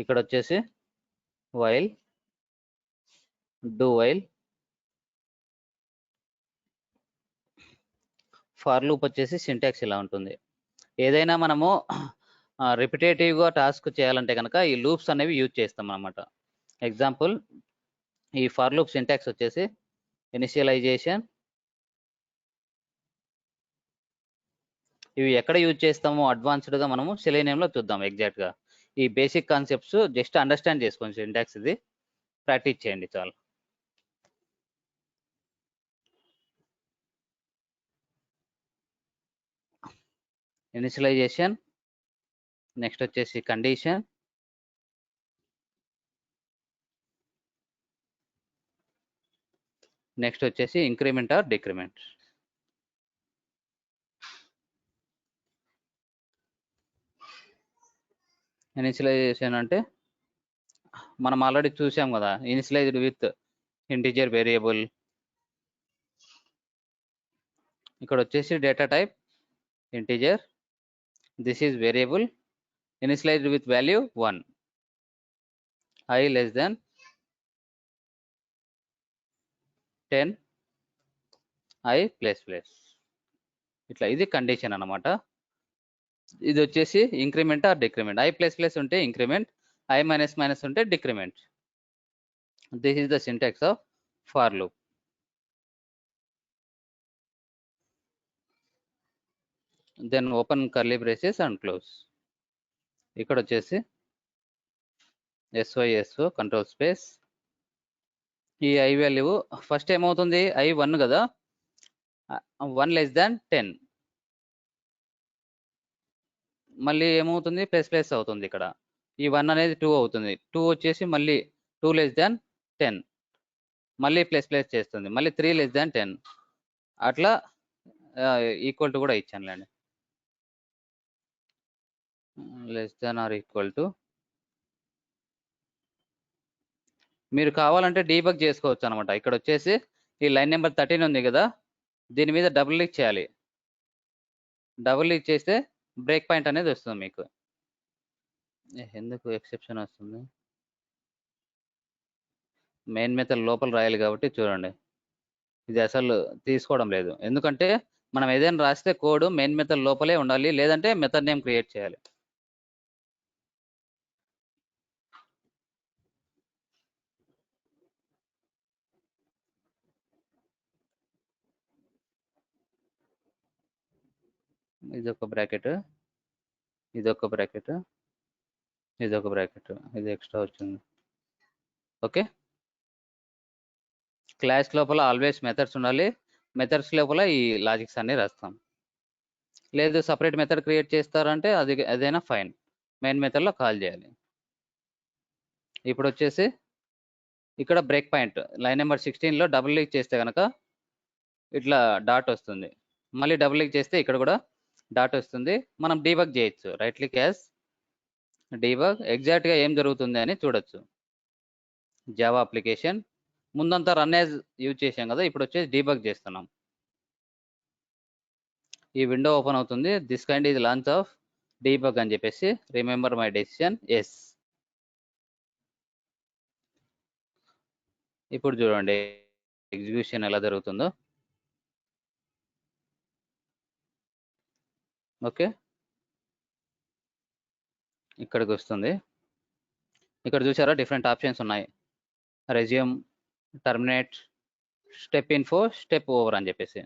ఇక్కడ వచ్చేసి while, do while, for loop వచ్చేసి సింటాక్స్ ఇలా ఉంటుంది. ఏదైనా మనము రిపిటేటివ్గా టాస్క్ చేయాలంటే కనుక ఈ లూప్స్ అనేవి యూజ్ చేస్తాం అన్నమాట. ఎగ్జాంపుల్, ఈ ఫర్ లూప్ సింటాక్స్ వచ్చేసి ఇనిషియలైజేషన్. ఇవి ఎక్కడ యూజ్ చేస్తామో అడ్వాన్స్డ్గా మనము సెలీనియంలో చూద్దాం ఎగ్జాక్ట్గా. ఈ బేసిక్ కాన్సెప్ట్స్ జస్ట్ అండర్స్టాండ్ చేసుకోండి. సింటాక్స్ ఇది ప్రాక్టీస్ చేయండి చాలు. ఇనిషియలైజేషన్, నెక్స్ట్ వచ్చేసి కండిషన్, నెక్స్ట్ వచ్చేసి ఇంక్రిమెంట్ ఆర్ డిక్రిమెంట్. ఇనిషియలైజేషన్ అంటే మనం ఆల్రెడీ చూసాం కదా, ఇనిషియలైజ్డ్ విత్ ఇంటిజర్ వేరియబుల్. ఇక్కడ వచ్చేసి data type integer, this is variable, initialized with value 1, i less than 10, i plus plus. ఇట్లా ఇది కండిషన్ అన్నమాట. ఇది వచ్చేసి increment or decrement. i plus plus ఉంటే ఇంక్రిమెంట్, i మైనస్ మైనస్ ఉంటే decrement. This is the syntax of for loop. Then open curly braces and close. ఇక్కడ వచ్చేసి SYSO control space. ఈ i వాల్యూ ఫస్ట్ ఏమవుతుంది, i 1 కదా, 1 less than 10. మళ్ళీ ఏమవుతుంది, plus plus అవుతుంది. ఇక్కడ ఈ 1 అనేది 2 అవుతుంది. 2 వచ్చేసి మళ్ళీ 2 లెస్ దాన్ 10, మళ్ళీ ప్లస్ ప్లస్ చేస్తుంది. మళ్ళీ 3 లెస్ దాన్ 10. అట్లా ఈక్వల్ టు కూడా ఇచ్చానులేండి, less than or equal to. మీరు కావాలంటే డీబగ్ చేసుకోవచ్చు అనమాట. ఇక్కడ వచ్చేసి ఈ లైన్ నెంబర్ 13 ఉంది కదా, దీని మీద డబుల్ క్లిక్ చేయాలి. డబుల్ క్లిక్ చేస్తే బ్రేక్ పాయింట్ అనేది వస్తుంది మీకు. ఎందుకు ఎక్సెప్షన్ వస్తుంది, మెయిన్ మెథడ్ లోపల రాయాలి కాబట్టి చూడండి, ఇది అసలు తీసుకోవడం లేదు. ఎందుకంటే మనం ఏదైనా రాస్తే కోడ్ మెయిన్ మెథడ్ లోపలే ఉండాలి, లేదంటే మెథడ్ నేమ్ క్రియేట్ చేయాలి. ఇదొక బ్రాకెట్, ఇదొక బ్రాకెట్, ఇదొక బ్రాకెట్, ఇది ఎక్స్ట్రా వచ్చింది. ఓకే, క్లాస్ లోపల ఆల్వేస్ మెథడ్స్ ఉండాలి. మెథడ్స్ లోపల ఈ లాజిక్స్ అన్ని రాస్తాం. లేదు సపరేట్ మెథడ్ క్రియేట్ చేస్తారంటే అది అదైనా ఫైన్, మెయిన్ మెథడ్లో కాల్ చేయాలి. ఇప్పుడు వచ్చేసి ఇక్కడ బ్రేక్ పాయింట్ లైన్ నెంబర్ 16లో డబుల్ క్లిక్ చేస్తే కనుక ఇట్లా డాట్ వస్తుంది. మళ్ళీ డబుల్ క్లిక్ చేస్తే ఇక్కడ కూడా డాట్ వస్తుంది. మనం డీబగ్ చేయొచ్చు. రైట్ క్లిక్ యాజ్ డీబగ్, ఎగ్జాక్ట్గా ఏం జరుగుతుంది అని చూడొచ్చు. జావా అప్లికేషన్ ముందంతా రన్ యాజ్ యూజ్ చేసాం కదా, ఇప్పుడు వచ్చేసి డీబగ్ చేస్తున్నాం. ఈ విండో ఓపెన్ అవుతుంది. This kind is launch of debug అని చెప్పేసి, రిమెంబర్ మై డెసిషన్ ఎస్. ఇప్పుడు చూడండి ఎగ్జిక్యూషన్ ఎలా జరుగుతుందో. ఓకే, ఇక్కడికి వస్తుంది. ఇక్కడ చూసారా డిఫరెంట్ ఆప్షన్స్ ఉన్నాయి, resume, terminate, step info, step over అని చెప్పేసి,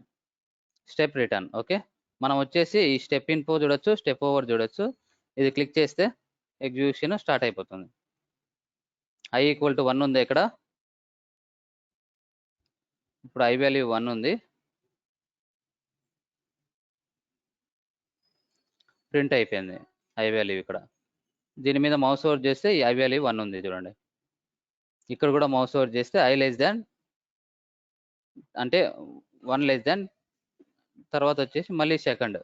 స్టెప్ రిటర్న్. ఓకే, మనం వచ్చేసి ఈ స్టెప్ ఇన్ఫో చూడొచ్చు, స్టెప్ ఓవర్ చూడొచ్చు. ఇది క్లిక్ చేస్తే ఎగ్జిక్యూషన్ స్టార్ట్ అయిపోతుంది. i ఈక్వల్ టు 1 ఉంది ఇక్కడ, ఇప్పుడు i వాల్యూ 1 ఉంది. ప్రింట్ అయిపోయింది i వాల్యూ ఇక్కడ. దీని మీద మౌస్ ఓవర్ చేస్తే i వాల్యూ 1 ఉంది చూడండి. ఇక్కడ కూడా మౌస్ ఓవర్ చేస్తే i లెస్ దాన్ అంటే 1 లెస్ దాన్, తర్వాత వచ్చేసి మళ్ళీ సెకండ్.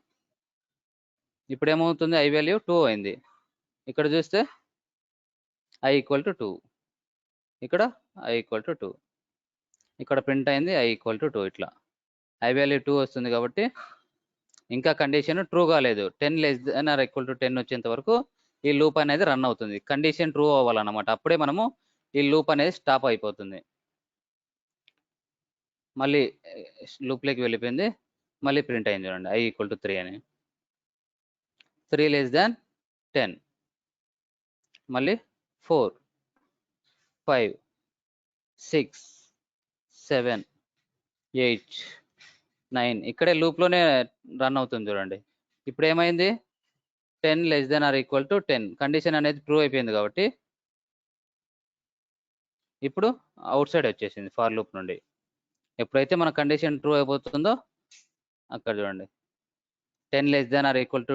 ఇప్పుడు ఏమవుతుంది, i వాల్యూ 2 అయింది. ఇక్కడ చూస్తే i ఈక్వల్ టు 2, ఇక్కడ i ఈక్వల్ టు 2, ఇక్కడ ప్రింట్ అయింది i ఈక్వల్ టు 2. ఇట్లా i వాల్యూ 2 వస్తుంది కాబట్టి ఇంకా కండిషన్ ట్రూ కాలేదు. 10 less than or equal to 10 వచ్చేంత వరకు ఈ లూప్ అనేది రన్ అవుతుంది. కండిషన్ ట్రూ అవ్వాలన్నమాట. అప్పుడే మనము ఈ లూప్ అనేది స్టాప్ అయిపోతుంది. మళ్ళీ లూప్లోకి వెళ్ళిపోయింది. మళ్ళీ ప్రింట్ అయింది చూడండి, i ఈక్వల్ టు 3 అని. 3 లెస్ దాన్ 10, మళ్ళీ 4, 5, 6, 7, 8, 9 ఇక్కడే లూప్లోనే రన్ అవుతుంది చూడండి. ఇప్పుడు ఏమైంది, 10 less than or equal to 10 condition అనేది ట్రూ అయిపోయింది కాబట్టి ఇప్పుడు అవుట్ సైడ్ వచ్చేసింది ఫార్ లూప్ నుండి. ఎప్పుడైతే మన కండిషన్ ట్రూ అయిపోతుందో అక్కడ చూడండి 10 less than or equal to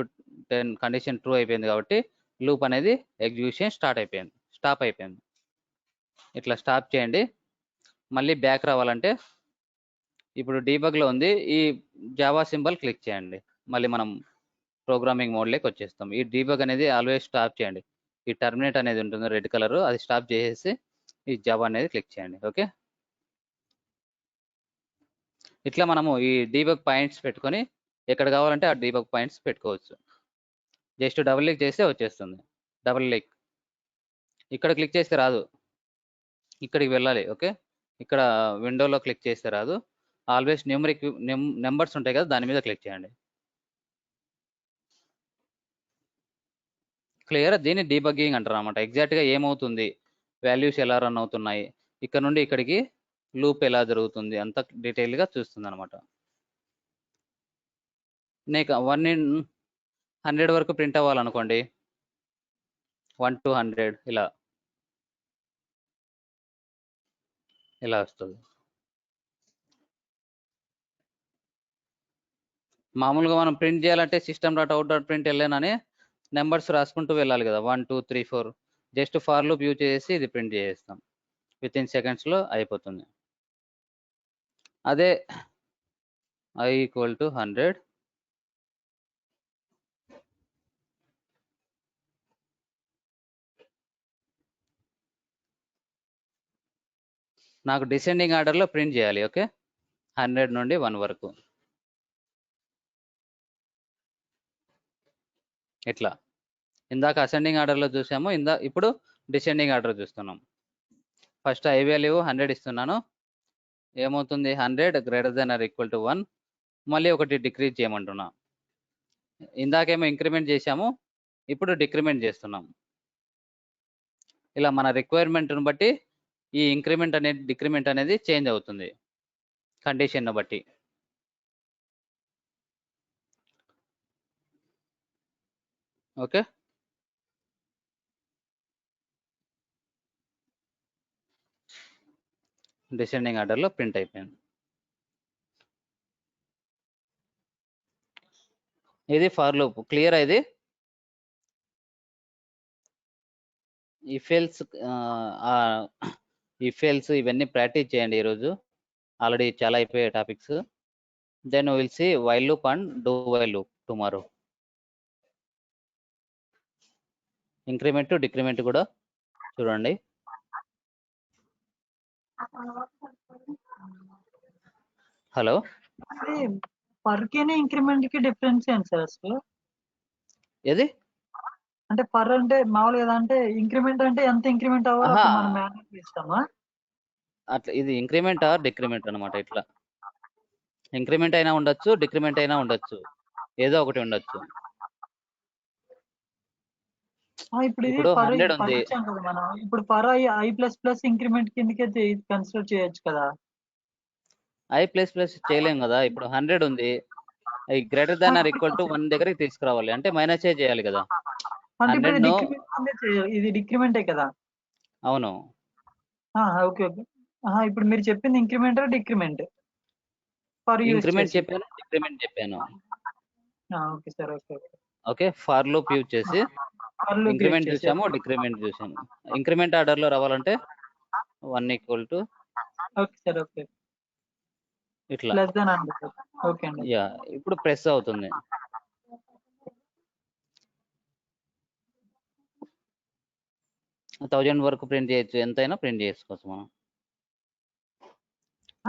10 condition true అయిపోయింది కాబట్టి లూప్ అనేది ఎగ్జిక్యూషన్ స్టాప్ అయిపోయింది. ఇట్లా స్టాప్ చేయండి. మళ్ళీ బ్యాక్ రావాలంటే ఇప్పుడు డీబగ్లో ఉంది, ఈ జావా సింబల్ క్లిక్ చేయండి. మళ్ళీ మనం ప్రోగ్రామింగ్ మోడ్లోకి వచ్చేస్తాం. ఈ డీబగ్ అనేది ఆల్వేస్ స్టాప్ చేయండి. ఈ టర్మినేట్ అనేది ఉంటుంది రెడ్ కలర్, అది స్టాప్ చేసేసి ఈ జావా అనేది క్లిక్ చేయండి. ఓకే, ఇట్లా మనము ఈ డీబగ్ పాయింట్స్ పెట్టుకొని ఎక్కడ కావాలంటే ఆ డీబగ్ పాయింట్స్ పెట్టుకోవచ్చు. జస్ట్ డబుల్ క్లిక్ చేస్తే వచ్చేస్తుంది. డబుల్ క్లిక్ ఇక్కడ క్లిక్ చేస్తే రాదు, ఇక్కడికి వెళ్ళాలి. ఓకే, ఇక్కడ విండోలో క్లిక్ చేస్తే రాదు. ఆల్వేస్ నెంబర్స్ ఉంటాయి కదా, దాని మీద క్లిక్ చేయండి. క్లియర్, దీన్ని డీబగ్గింగ్ అంటారు అనమాట. ఎగ్జాక్ట్గా ఏమవుతుంది, వాల్యూస్ ఎలా రన్ అవుతున్నాయి, ఇక్కడ నుండి ఇక్కడికి లూప్ ఎలా జరుగుతుంది అంత డీటెయిల్గా చూస్తుంది అనమాట. నీకు 1 in 100 వరకు ప్రింట్ అవ్వాలనుకోండి, 1 to 100 ఇలా వస్తుంది. మామూలుగా మనం ప్రింట్ చేయాలంటే system.out.println అని నెంబర్స్ రాసుకుంటూ వెళ్ళాలి కదా, 1 2 3 4. జస్ట్ ఫార్ లూప్ యూజ్ చేసి ఇది ప్రింట్ చేసేస్తాం, విత్ ఇన్ సెకండ్స్లో అయిపోతుంది. అదే i ఈక్వల్ టు 100, నాకు డిసెండింగ్ ఆర్డర్లో ప్రింట్ చేయాలి. ఓకే, 100 నుండి 1 వరకు ఇట్లా. ఇందాక అసెండింగ్ ఆర్డర్లో చూసాము, ఇప్పుడు డిసెండింగ్ ఆర్డర్ చూస్తున్నాం. ఫస్ట్ i వాల్యూ 100 ఇస్తున్నాను, ఏమవుతుంది 100 greater than or equal to 1. మళ్ళీ ఒకటి డిక్రీజ్ చేయమంటున్నా. ఇందాకేమో ఇంక్రిమెంట్ చేసాము, ఇప్పుడు డిక్రిమెంట్ చేస్తున్నాం. ఇలా మన రిక్వైర్మెంట్ని బట్టి ఈ ఇంక్రిమెంట్ అనేది డిక్రిమెంట్ అనేది చేంజ్ అవుతుంది కండిషన్ను బట్టి. ఓకే, డిసెండింగ్ ఆర్డర్లో ప్రింట్ అయిపోయింది. ఇది ఫార్ లూప్. క్లియర్ ఇది. ఇఫ్ ఎల్స్ ఇవన్నీ ప్రాక్టీస్ చేయండి ఈరోజు, ఆల్రెడీ చాలా అయిపోయాయి topics. Then will see while loop and do while loop tomorrow. Increment decrement కూడా చూడండి. హలో, పర్ కి ఇంక్రిమెంట్ కి డిఫరెన్స్ ఏంటి సార్ అసలు? ఏది అంటే పర్ అంటే మామూలుగా అంటే ఇంక్రిమెంట్ అంటే ఎంత ఇంక్రిమెంట్ అవ్వాలో ఆహా. మనం మాన్యువల్ ఇస్తామా? అట్లా ఇది ఇంక్రిమెంట్ ఆర్ డిక్రిమెంట్ అనమాట. ఇట్లా ఇంక్రిమెంట్ అయినా ఉండొచ్చు, డిక్రిమెంట్ అయినా ఉండొచ్చు, ఏదో ఒకటి ఉండొచ్చు. ఇప్పుడు ఇది ఇప్పుడు పర్ 100 ఉంది, ఇచ్చాం కదా మనం. ఇప్పుడు per I plus plus increment కిందకే కన్సిడర్ చేయొచ్చు కదా. i ప్లస్ ప్లస్ చేయలేం కదా. ఇప్పుడు 100 ఉంది, i greater than or equal to 1 దగ్గరికి తీసుకురావాలి అంటే మైనస్ చేయాలి కదా. అంటే ఇప్పుడు 100 ను ఇది డిక్రిమెంటే కదా. అవును, ఓకే ఓకే. ఇప్పుడు మీరు చెప్పింది ఇంక్రిమెంట్ డిక్రిమెంట్? పర్ ఇంక్రిమెంట్ చెప్పాను, డిక్రిమెంట్ చెప్పాను. Okay sir, okay okay. Okay, for loop use చేసి ఇంక్రిమెంట్ చూసాము, డిక్రిమెంట్ చూసాము. ఇంక్రిమెంట్ ఆర్డర్ లో రావాలంటే 1 equal to okay sir, okay. ఇట్లా లెస్ దెన్ 100. ఓకే అండి. యా, ఇప్పుడు ప్రెస్ అవుతుంది. థౌజండ్ వరకు ప్రింట్ చేయొచ్చు, ఎంతైనా ప్రింట్ చేసుకోవచ్చు మనం.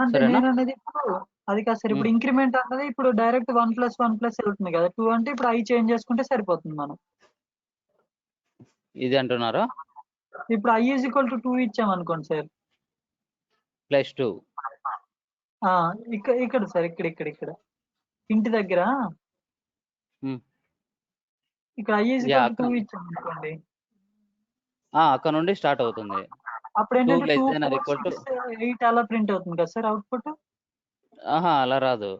అంటే సరేనా? నేను అనేది ఇప్పుడు అది కాదు సార్. ఇప్పుడు ఇంక్రిమెంట్ అన్నది ఇప్పుడు డైరెక్ట్ 1+1+ వెళ్తుంది కదా. 2 అంటే ఇప్పుడు i చేంజ్ చేసుకుంటే సరిపోతుంది మనం. ఇది అంటున్నారా? ఇప్పుడు i ఈజ్ ఈక్వల్ టు 2 ఇచ్చాం అనుకోండి సార్. +2 ఇక్కడ సార్, ఇక్కడ ఇంటి దగ్గర ఇక్కడ i ఈజ్ ఈక్వల్ టు 2 ఇచ్చాం అనుకోండి. అక్కడ నుండి స్టార్ట్ అవుతుంది. అప్పుడు ఏంటంటే 2, 4, ఈక్వల్ టు 6, 8 అలా ప్రింట్ అవుతుంది కదా సార్ అవుట్పుట్. అలా రాదు.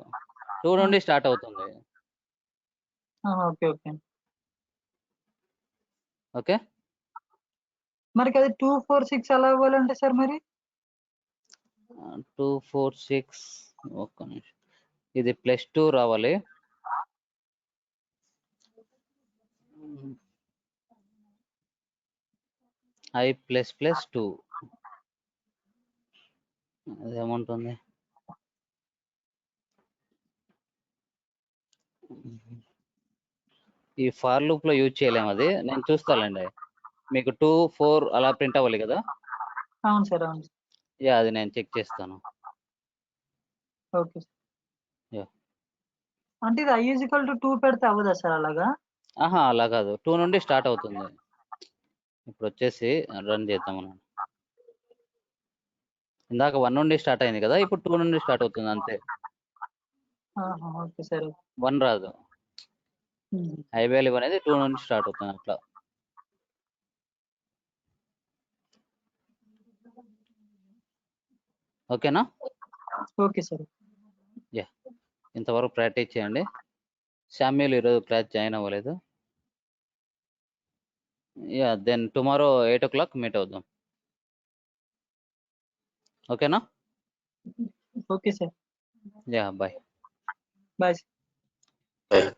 2 నుండి స్టార్ట్ అవుతుంది. Okay okay. ఓకే, మరి అది 2, 4, 6 అలా ఇవ్వాలంటే సార్ మరి 2, 4, 6 ఒక్క నిమిషం. ఇది +2 రావాలి. i ++2 అదేముంటుంది? ఈ ఫార్ లూప్ లో యూజ్ చేయలేము. అది నేను చూస్తానండి. మీకు 2, 4 అలా ప్రింట్ అవ్వాలి కదా. అవును సార్, అవును. అది నేను చెక్ చేస్తాను. ఓకే. యా. అంటే ఇది i ఈజ్ ఈక్వల్ టు 2 పెడితే అవ్వదా సార్ అలాగా? అలా కాదు, 2 నుండి స్టార్ట్ అవుతుంది. ఇప్పుడు వచ్చేసి రన్ చేద్దాం మనం. ఇందాక 1 నుండి స్టార్ట్ అయింది కదా, ఇప్పుడు 2 నుండి స్టార్ట్ అవుతుంది అంతే. Okay sir. 1 రాదు. i వాల్యూ అనేది 2 నుండి స్టార్ట్ అవుతుంది అట్లా. ఓకేనా? Okay sir. యా, ఇంతవరకు ప్రాక్టీస్ చేయండి. శామ్యూల్ ఈరోజు క్లాస్ జాయిన్ అవ్వలేదు. దెన్ టుమారో 8 o'clock మీట్ అవుదాం. ఓకేనా? Okay sir. Bye. Bye sir.